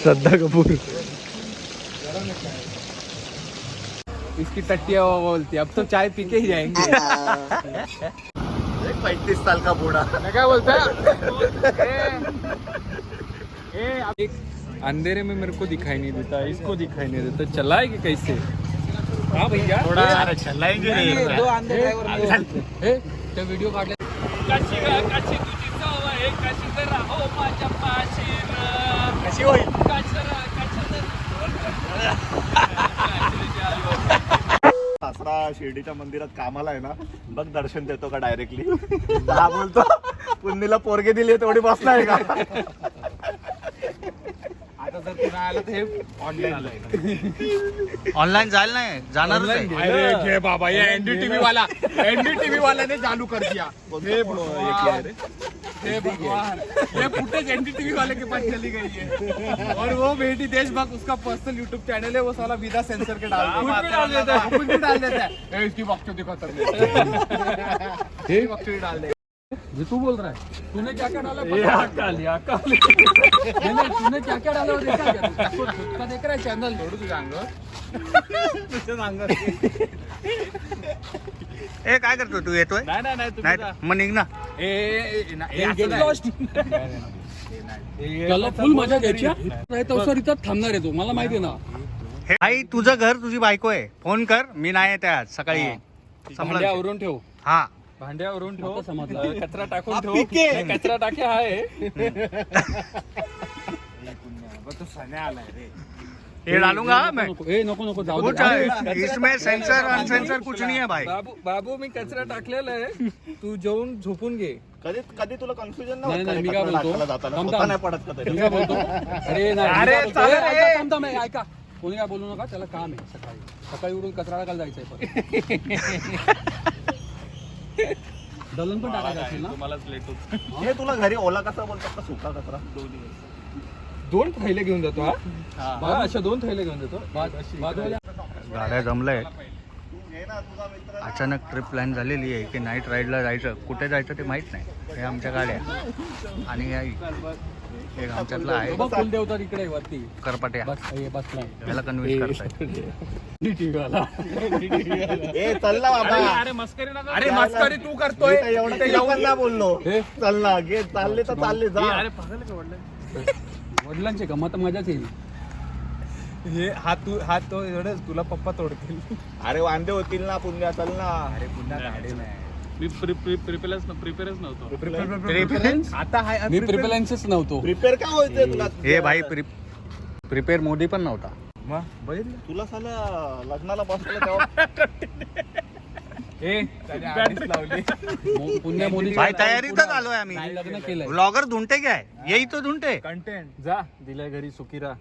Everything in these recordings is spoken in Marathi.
श्रद्धा कपूर इसकी टट्टिया बोलती, अब तो चाय पी के ही जाएंगे। 35 साल का बूढ़ा क्या बोलता है? अंधेरे में मेरे को दिखाई नहीं देता, इसको दिखाई नहीं देता, चलाएगी कैसे? हाँ भैया थोड़ा चलाएंगे दो अंधे ड्रायव्हर व्हिडिओ काढले। कशी होईल सासरा शिर्डीच्या मंदिरात कामाला आहे ना, बघ दर्शन देतो का डायरेक्टली. हा बोलतो पुन्नीला पोरगे दिली तेवढी बसणार का. आता जर पुन्हा आलं तर हे ऑनलाईन ऑनलाईन जायला नाही जाणार अरे घे बाबा, ये एनडीटीव्ही वाला ने चालू कर दिया. हे भगवान, ये फुटेज एनडीटीवी वाले के पास चली गई है. और वो बेटी देशभक्त, उसका पर्सनल यूट्यूब चैनल है, वो साला बिना सेंसर के डाल देता है, कुछ भी डाल देता है. इसकी बकचोदी खत्म है, बकचोदी डाल दे. ये तू बोल रहा है, तूने क्या क्या डाला? नहीं, तूने क्या क्या डाला देखा क्या? का देख रहा है चैनल? छोड़ू तुझ्या अंगावर, ए काय करतो तू? येतोय नाही नाही मग निघ ना. त्याला फुल मजा घ्यायची नाही तर सर इथं थांबणार आहे तो, मला माहिती आहे ना. आई तुझं घर तुझी बायको आहे, फोन कर, मी नाही येते आज सकाळी ये. भांड्यावरून ठेव, हा भांड्यावरून ठेव, समजलं. कचरा टाकून ठेव. कचरा टाके आहे. तो सण्या आलाय रे. ये डालूंगा मैं. नको जाऊ कुछ है इसमें सेंसर अनसेंसर कुछ नहीं है भाई. बाबू मी कचरा टाकलेला आहे, तू जेवून झोपून घे. कधी कधी तुला कन्फ्युजन नाही, मी काय बोलतो? थांब. नाही पडत का तरी. मी काय बोलतो? अरे नाही, अरे मी काय बोलतो? चालेल, ऐका, थांब, ऐका, कोणी काय बोलू नका, त्याला काम आहे सकाळी उठून कचरा टाकायला जायचंय. दलन पण टाकायचं असेल ना. तुम्हालाच लेट होत. हे तुला घरी ओला कचरा बोलतात का सुका कचरा? दोन थैले घेऊन जातो. हा अशा 2 थैले घेऊन जातो. बाजूला गाड्या जमलंय. अचानक ट्रिप प्लॅन झालेली आहे की नाईट राईडला जायचं. कुठे जायचं ते माहित नाही. हे आमच्या गाड्या आणि एक आमच्यातला आहे कुलदेवता इकडे वरती करपाट्या, बसलाय. याला कन्व्हिन्स करताय. ए चल ना बाबा. अरे मस्करी तू करतोय. एवढं येऊन ना बोललो. चल ना घे, चालले तर चालले जा. अरे पागल का वडिलांचे गमत मजाच येईल. हे हात तो एवढंच तुला पप्पा तोडतील. अरे वांदे होतील ना पुण्या, चल ना. अरे पुन्हा गाडी नाही. प्रिपेअरच नव्हतो. आता हाय मी प्रिपेरन्सच नव्हतो. प्रिपेअर काय व्हायचंय तुला? हे भाई प्रिपेअर मोदी पण नव्हता. तुला साला लग्नाला बसलं तेव्हा लावली. पुण्या मोदी भाई तयारीतच आलोय आम्ही. लग्न केलंय. ब्लॉगर ढूंढते काय? यही तो ढूंढते. कंटेंट जा दिल्या घरी सुकिरा.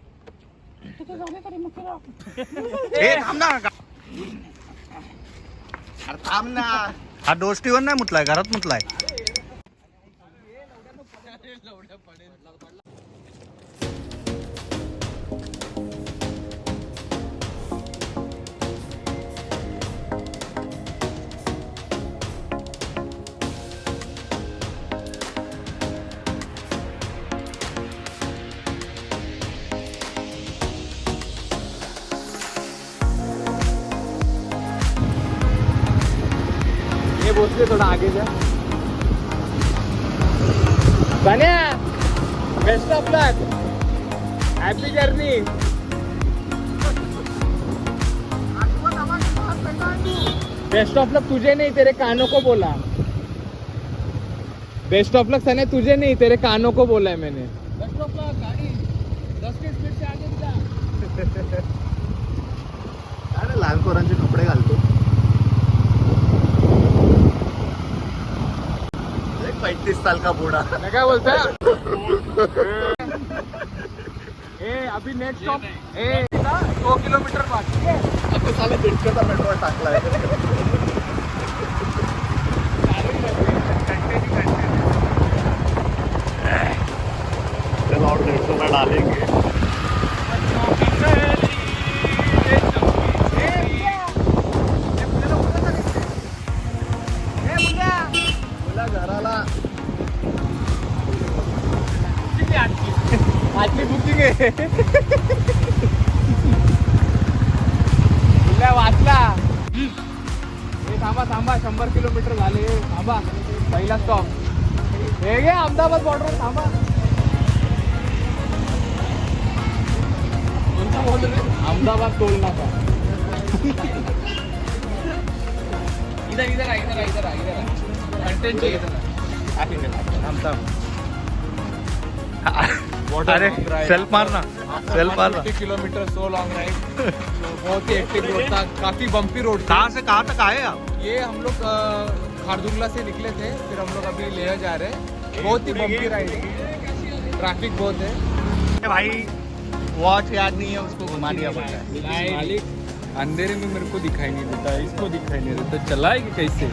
हे थांब ना. अरे थांब ना. हा दोस्तीवर नाही मुतलाय, घरात मुतलाय. ये बोलते थोड़ा आगे जा. बन्या best of luck, happy journey. Best of luck तुझे नहीं, तेरे कानों को बोला. बेस्ट ऑफ लक सने तुझे नहीं, तेरे कानों को बोला है मैंने. गाडी 10 की स्पीड से आगे जा. अरे लहान पोरांचे कपडे घालतो. 35 साल का बूढ़ा. क्या बोलता है? अभी नेक्स्ट स्टॉप 2 किलोमीटर बाकी है. आता साला बिटकरचा पेट्रोल टाकलाय. चलो और 150 में डालेंगे. घराला आजची बुकिंग आहे. तुला वाचला. हे थांबा 100 किलोमीटर झाले. थांबा पहिला स्टॉप हे घे अहमदाबाद बॉर्डर. थांबा अहमदाबाद टोल नाका. इधर कंटेंट चाहिए अरे सेल्फ मारना, सेल्फ मारना. 50 किलोमीटर सो लॉन्ग राइड. बहुत ही एक्टिव रोड था, काफी बम्पी रोड था. कहाँ से कहाँ तक आए आप? ये हम लोग खारदुंगला से निकले थे, फिर हम लोग अभी लेह जा रहे हैं. बहुत ही बम्पी राइड है, ट्रैफिक बहुत है. भाई वॉच याद नहीं है, उसको घुमा दिया पड़ता है. मालिक अंधेरे में मेरे को दिखाई नहीं देता, इसको दिखाई नहीं देता. चलाएगी कैसे?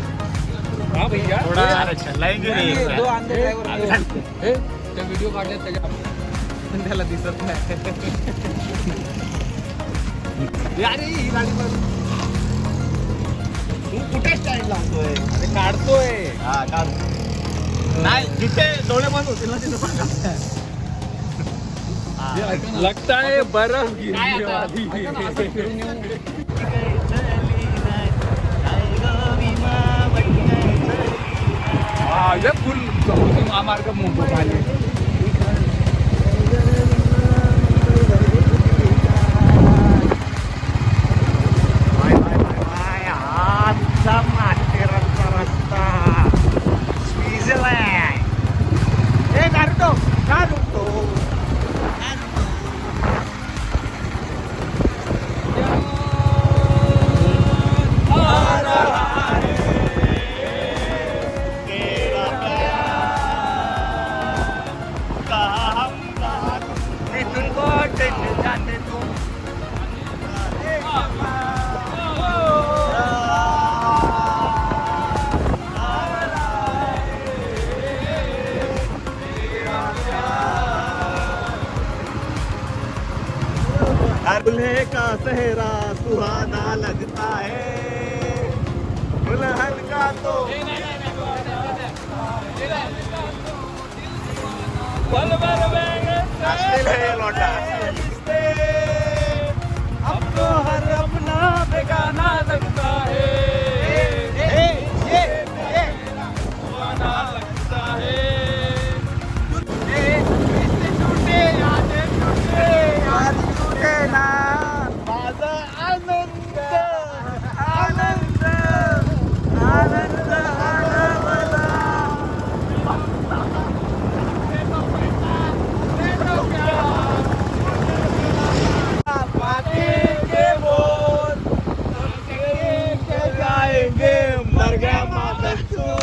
हाँ भैया थोड़ा चलाएंगे नहीं. दो अंधे ड्रायव्हर ते व्हिडिओ काढले त्याच्या त्याला दिसत नाही. अरे ही गाडी बघ. तू कुठे स्टँड लावतोय? अरे काढतोय. हा काढ. नाही जिथे डोळे बंद होतील ना तिथे पण काढ. लगता है बर्फ गिरने वाली. ये फुल महामार्ग मोठो खाली. दूल्हे का सेहरा सुहाना लगता है, दुल्हन का तो लौटा. अब तो हर अपना बेगाना लगता है. बेगाना लगता है. माझा आनंद आनंद आनंद आनंद. के बोल के गाएंगे मर गया माता चोर.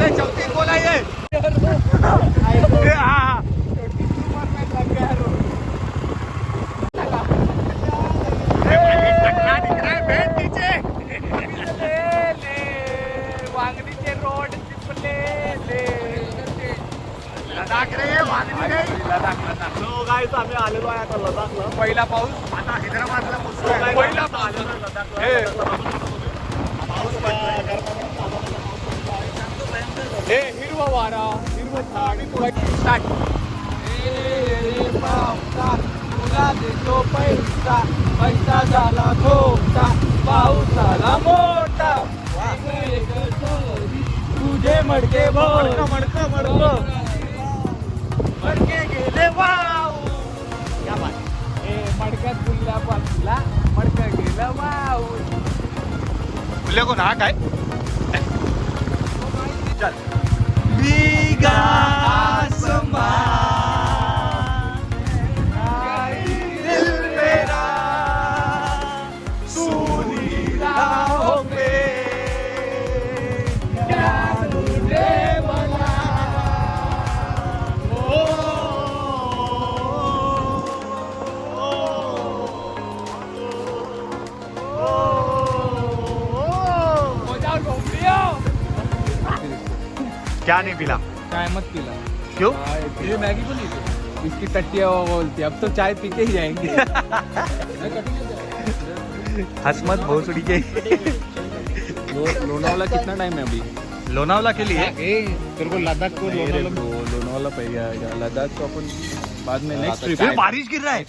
एक चौथी बोलाइए. वांगणीचे रोड चिपले लडाख रे. लडाख So guys, आम्ही आलेलो आहे आता लडाखला. पहिला पाऊस आता हैदराबादला पोहोचलो. पहिला हे हिरवा वारा हिरवं झाड स्टार्ट. तुला देतो पैसा पैसा झाला खोटा पाऊस आला मोठा तुझे मडके मडकं मडकं मडकं. मडके गेले वाव. या बात मडक्यात बुलल्या बाजूला मडकं गेलं वाव. बोले को ना काय चल. भीगा आसमान दिल मेरा सूनी राहों पे रे मला क्या नहीं पिला चाय मत पिला। क्यों? ये मैगी को नहीं दो। इसकी टट्टिया वो बोलती है, अब तो चाय पी के ही जाएंगे। हसमत भोसड़ी के लोनावाला कितना टाइम है अभी? लोनावला के लिए तेरे को लद्दाख को लोनावाला पे जाएगा। लद्दाख को अपन बाद में नेक्स्ट ट्रिप ये बारिश गिर रहा है।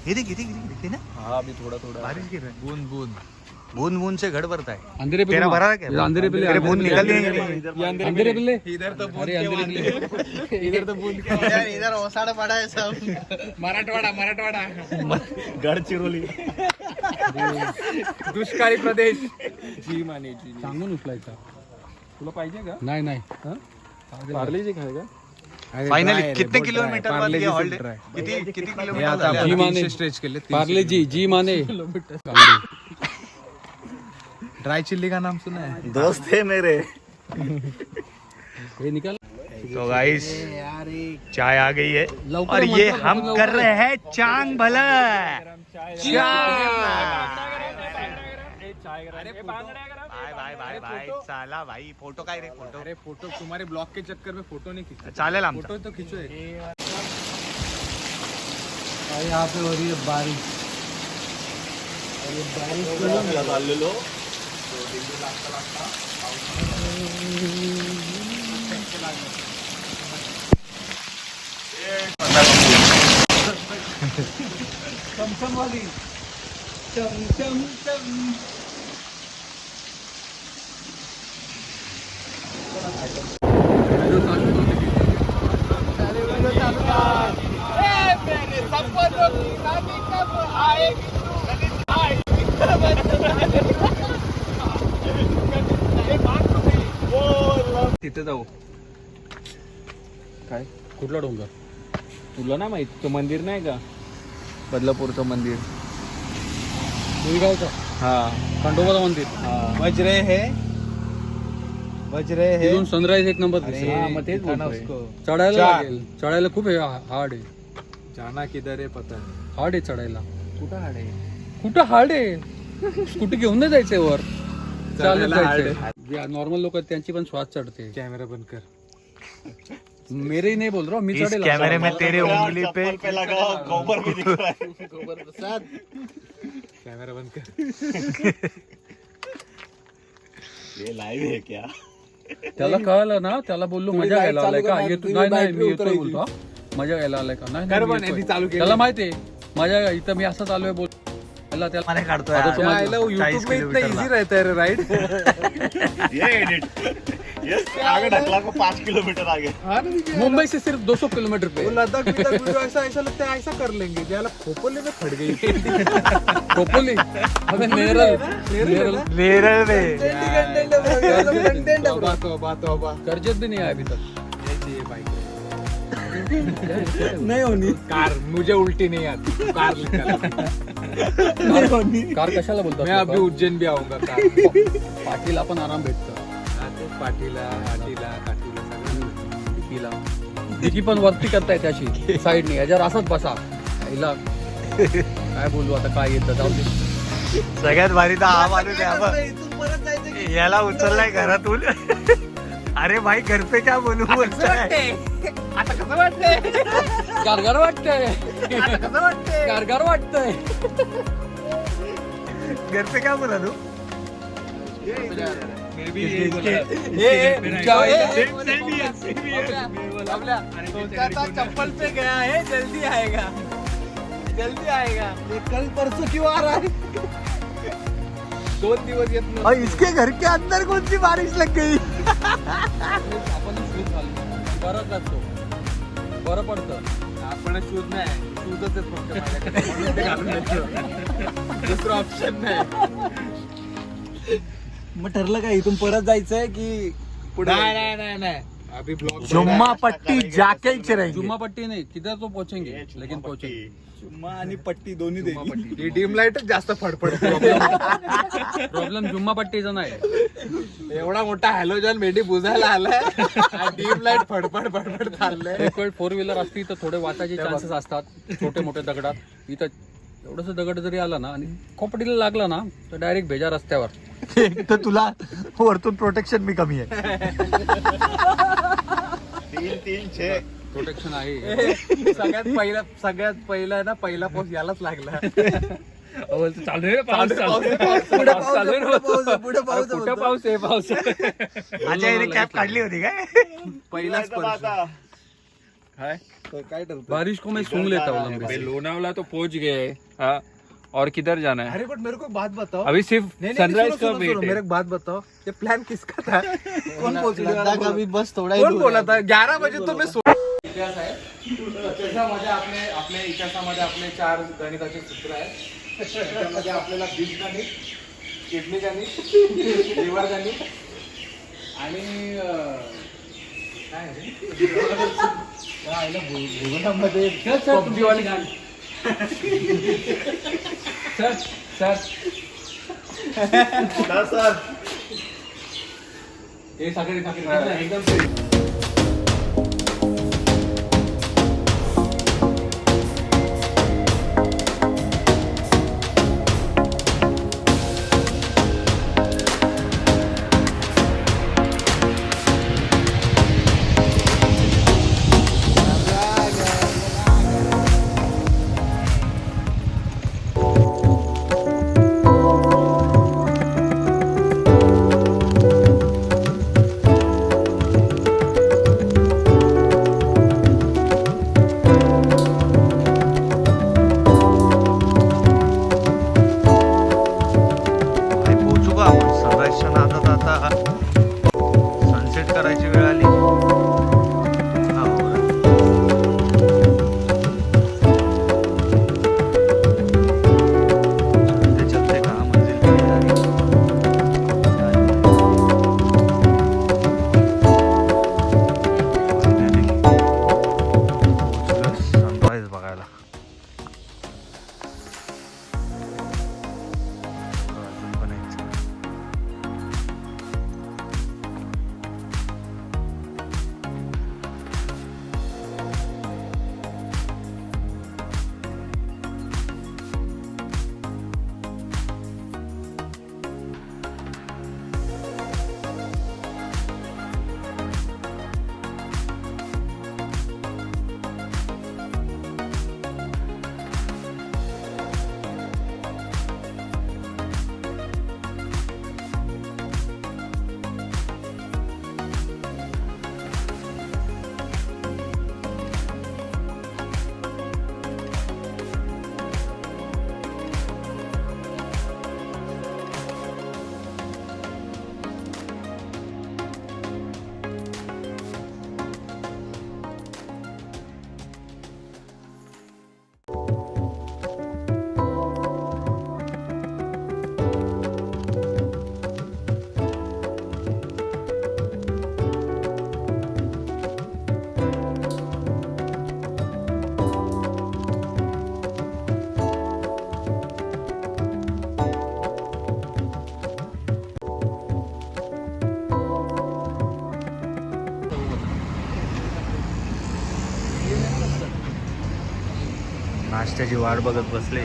ये देख ना हाँ अभी थोड़ा थोड़ा बारिश गिर रहा है। बूंद बूंद बूंद बूंद से घर भरता है। अंधेरे पे तेरा घुमा। भरा है क्या? ये अंधेरे पे ले, तेरे बूंद अंधेरे निकल पे ले। नहीं रही। अंधेरे पे ले। इधर तो अरे अंधेरे पे ले। इधर तो बूंद इधर ओसाड पड़ा है सब. मराठवाडा गडचिरोली. दुष्काळी प्रदेश. जी माने जी. सांगून उचलायचा. तुला पाहिजे का? नाही नाही पार्ले जी खाएगा? फाइनली कितने किलोमीटर बाद ये हॉल्ट किती किलोमीटर झाले? जी माने स्ट्रेच केले. पार्ले जी माने ड्राई चिल्ली का नाम सुना है? दोस्त है मेरे. हे निकाल. तो गाइस चाय आ गई है लवकर और ये म्हणतो, हम लवकर. कर रहे हैं चांग भला. भाई भाई चला भाई फोटो काय रे फोटो. अरे फोटो तुम्हारे ब्लॉग के चक्कर में फोटो नहीं खींचा. चालेल आमचा. फोटो तो खींचो एक. यहाँ पे हो रही है बारिश. चाललेलो. तिथे जाऊ. काय कुठला डोंगर? तुला ना माहित तो मंदिर नाही का बदलापूरचं मंदिर? गावचा हा खंडोबाचं मंदिर. वज्रे है तिथून सनराईज एक नंबर दिसतो. हाँ, मैं तेज बोल रहा हूँ. चढायला चार. लागेल. चढायला खूप हार्ड आहे. जाना किधर है पता नहीं. हार्ड आहे चढायला. कुठं हाड आहे? कुठं हार्ड आहे? स्कूटी घेऊन नाही जायचंय वर. चालत चढायला hard जायचंय. जे नॉर्मल लोक आहेत त्यांची पण श्वास चढते. कैमरा बंद कर. मेरे ही नहीं बोल रहा हूँ, मी इस चढेल. कैमरे में तेरे उंगली पे चप्पल पे लगा गोबर भी दिख रहा है. कैमरा बंद कर. ये लाइव है क्या? त्याला कळलं ना, त्याला बोललो मजा घ्यायला आलाय का? येतो नाही नाही मी येतोय बोलतो. हा. मजा घ्यायला आलाय का? नाही कर नाही, पण मी यांनी येतोय. चालू केलं. त्याला माहितीये माझ्या इथं मी असं चालू आहे बोल. त्याला माने काढतोय. आता तुम्हाला- यूट्यूब में इतना इजी रहता है राइड. ये एडिट. ये आगे ढकला को 5 किलोमीटर आगे. मुंबई से सिर्फ 200 किलोमीटर पे. लद्दाख वीडियो ऐसा लगता है ऐसा कर लेंगे. त्याला खोपले में फट गई. खोपोली अबे नेरल नेरळ में कर्जत भी नहीं आया अभी तक. नहीं होनी. कार मुझे उल्टी नहीं आती. कार कार कशाला बोलतात? मैं अभी उज्जैन भी आऊंगा. कार पाठीला पण आराम भेटतं. पाटीला डिकीला डिकी पण वरती करताय त्याशी साईडने. याच्यावर असंच बसा. हिला काय बोलू आता, काय येतं जाऊ दे. सगळ्यात भारी तर हा माणूस आहे. याला उचललाय घरातून. अरे भाई घर पे क्या बोलू बोलतोय. आता कसं वाटतंय? गारगार वाटतंय. गारगार वाटतंय. घर पे क्या बोला तू. चप्पल पे गया है. जल्दी आएगा. ये कल परसों क्यों आ रहा है? 2 दिवस येत नाही. और इसके घर के अंदर कौन सी बारिश लग गई. आपण शूज घालतो. बरं करतो. बरं पडतं. आपण शूज नाही. शूजच आहेत फक्त माझ्याकडे. म्हणून ते घालून येतो. दुसरं ऑप्शन नाही. मग ठरलं का इथून परत जायचंय की पुढे? नाही. अभी ब्लॉग जुम्मा पट्टी जाके रहेंगे. जुम्मा पट्टी नाही किधर तो पहुंचेंगे लेकिन पहुंचेंगे. चुम्मा आणि पट्टी दोन्ही द्यायची. ही डीम लाईटच जास्त फडफडतो. प्रॉब्लेम जुम्मा पट्टीचा नाही. एवढा मोठा हॅलोजन भेटी बुजायला आलाय. डीम लाईट फडफड चाललंय. एक वेळ 4 व्हीलर असती तर थोडे वाचायचे चान्सेस असतात. छोटे मोठे दगडात. इथं एवढंसं दगड जरी आला ना आणि खोपडीला लागला ना तर डायरेक्ट भेजा रस्त्यावर. एक तर तुला वरतून प्रोटेक्शन मी कमी आहे. 3 6 प्रोटेक्शन आहे. सगळ्यात पहिला ना पहिला पाऊस यालाच लागला. चालू आहे पाऊस चालू आहे. कुठं पाऊस आहे पाऊस. माझ्या इथे कॅप काढली होती काय? पहिलाच स्पर्श. काय काय ठरतं बारिश को मैं सूंघ लेता हूँ लंबे से. लोनावला तो पहुंच गए हाँ, और किधर जाना है अरे बट मेरे को एक बात बताओ. अभी सिर्फ नहीं, सनराइज सुनो, का सुनो, वेट सुनो, है. मेरे को बात बताओ. ये प्लान किसका था? कौन लद्दाख अभी बस थोड़ा ही कौन दूर बोला है. था? 11 बजे तो मैं इतिहास आहे. त्याच्यामध्ये आपल्या इतिहासामध्ये आपले 4 गणिताचे सूत्र आहेत. त्याच्यामध्ये आपल्याला बीजगणित, किडनी गणित, लिव्हर गणित आणि काय आहे भूगोलामध्ये PUBG वाली गाणी. सर सर हे सगळे एकदम भाई पोहोचू का आपण? सनराईजच्या नादात आता सनसेट करायची वेळ आली. हा, हो रे. चलते चलते कहाँ मंजिल पे जा रही. पोहोचलो सनराईज बघायला. अजून पण यायचं. नाश्त्याची वाट बघत बसले.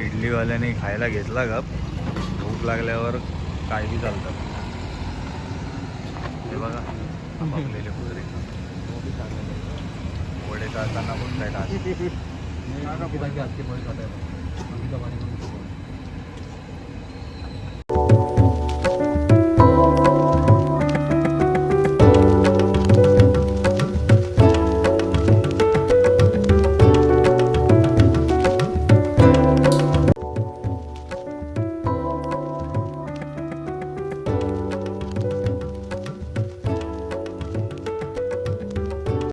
इडलीवाल्याने खायला घेतला गप. भूक लागल्यावर काय बी चालतं. हे बघा बापलेले कुत्रे. वडे काढताना पण काय टाक.